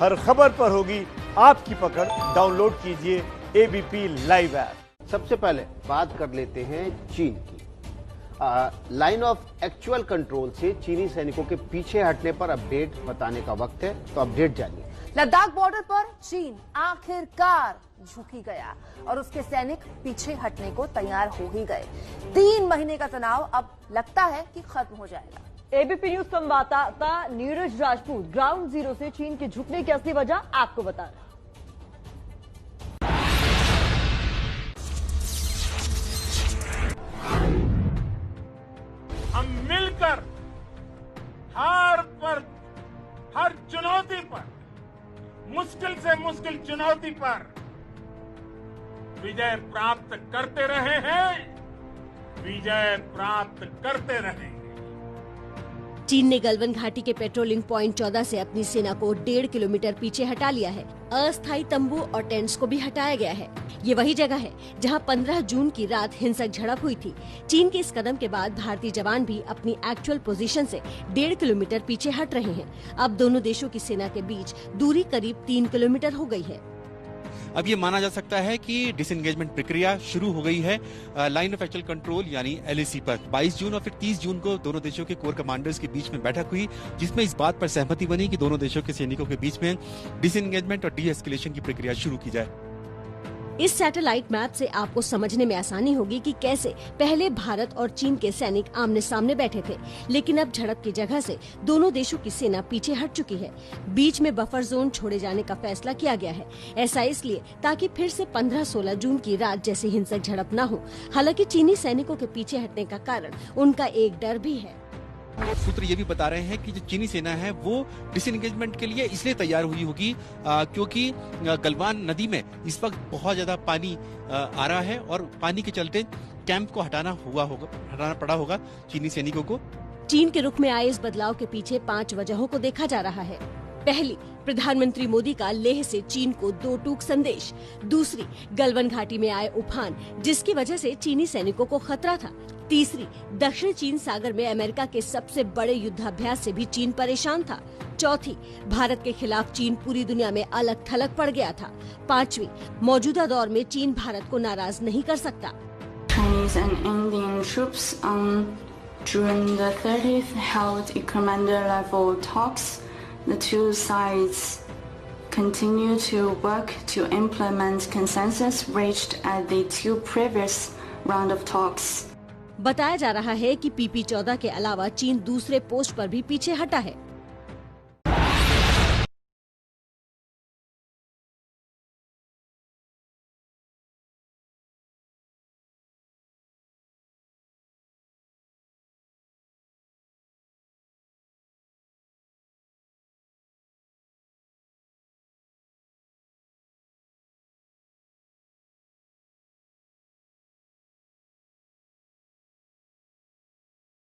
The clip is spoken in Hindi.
हर खबर पर होगी आपकी पकड़। डाउनलोड कीजिए एबीपी लाइव ऐप। सबसे पहले बात कर लेते हैं चीन की। लाइन ऑफ एक्चुअल कंट्रोल से चीनी सैनिकों के पीछे हटने पर अपडेट बताने का वक्त है, तो अपडेट जानिए। लद्दाख बॉर्डर पर चीन आखिरकार झुकी गया और उसके सैनिक पीछे हटने को तैयार हो ही गए। 3 महीने का तनाव अब लगता है कि खत्म हो जाएगा। एबीपी न्यूज संवाददाता नीरज राजपूत ग्राउंड जीरो से चीन के झुकने की असली वजह आपको बता रहे हैं। हम मिलकर हर चुनौती पर, मुश्किल से मुश्किल चुनौती पर विजय प्राप्त करते रहे हैं, विजय प्राप्त करते रहेंगे। चीन ने गलवान घाटी के पेट्रोलिंग पॉइंट 14 से अपनी सेना को 1.5 किलोमीटर पीछे हटा लिया है। अस्थायी तंबू और टेंट्स को भी हटाया गया है। ये वही जगह है जहां 15 जून की रात हिंसक झड़प हुई थी। चीन के इस कदम के बाद भारतीय जवान भी अपनी एक्चुअल पोजीशन से 1.5 किलोमीटर पीछे हट रहे हैं। अब दोनों देशों की सेना के बीच दूरी करीब 3 किलोमीटर हो गई है। अब ये माना जा सकता है कि डिसएंगेजमेंट प्रक्रिया शुरू हो गई है लाइन ऑफ एक्चुअल कंट्रोल यानी LAC पर। 22 जून और फिर 30 जून को दोनों देशों के कोर कमांडर्स के बीच में बैठक हुई, जिसमें इस बात पर सहमति बनी कि दोनों देशों के सैनिकों के बीच में डिसएंगेजमेंट और डी-एस्केलेशन की प्रक्रिया शुरू की जाए। इस सैटेलाइट मैप से आपको समझने में आसानी होगी कि कैसे पहले भारत और चीन के सैनिक आमने सामने बैठे थे, लेकिन अब झड़प की जगह से दोनों देशों की सेना पीछे हट चुकी है। बीच में बफर जोन छोड़े जाने का फैसला किया गया है। ऐसा इसलिए ताकि फिर से 15-16 जून की रात जैसी हिंसक झड़प न हो। हालांकि चीनी सैनिकों के पीछे हटने का कारण उनका एक डर भी है। सूत्र ये भी बता रहे हैं कि जो चीनी सेना है वो डिसएंगेजमेंट के लिए इसलिए तैयार हुई होगी क्योंकि गलवान नदी में इस वक्त बहुत ज्यादा पानी आ रहा है और पानी के चलते कैंप को हटाना पड़ा होगा चीनी सैनिकों को। चीन के रुख में आए इस बदलाव के पीछे 5 वजहों को देखा जा रहा है। पहली, प्रधानमंत्री मोदी का लेह से चीन को 2 टूक संदेश। दूसरी, गलवान घाटी में आए उफान, जिसकी वजह से चीनी सैनिकों को खतरा था। तीसरी, दक्षिण चीन सागर में अमेरिका के सबसे बड़े युद्धाभ्यास से भी चीन परेशान था। चौथी, भारत के खिलाफ चीन पूरी दुनिया में अलग थलग पड़ गया था। पांचवी, मौजूदा दौर में चीन भारत को नाराज नहीं कर सकता। Chinese and Indian troops on June the 30th held commander level talks. The two sides continue to work to implement consensus reached at the 2 previous round of talks. बताया जा रहा है कि PP-14 के अलावा चीन दूसरे पोस्ट पर भी पीछे हटा है।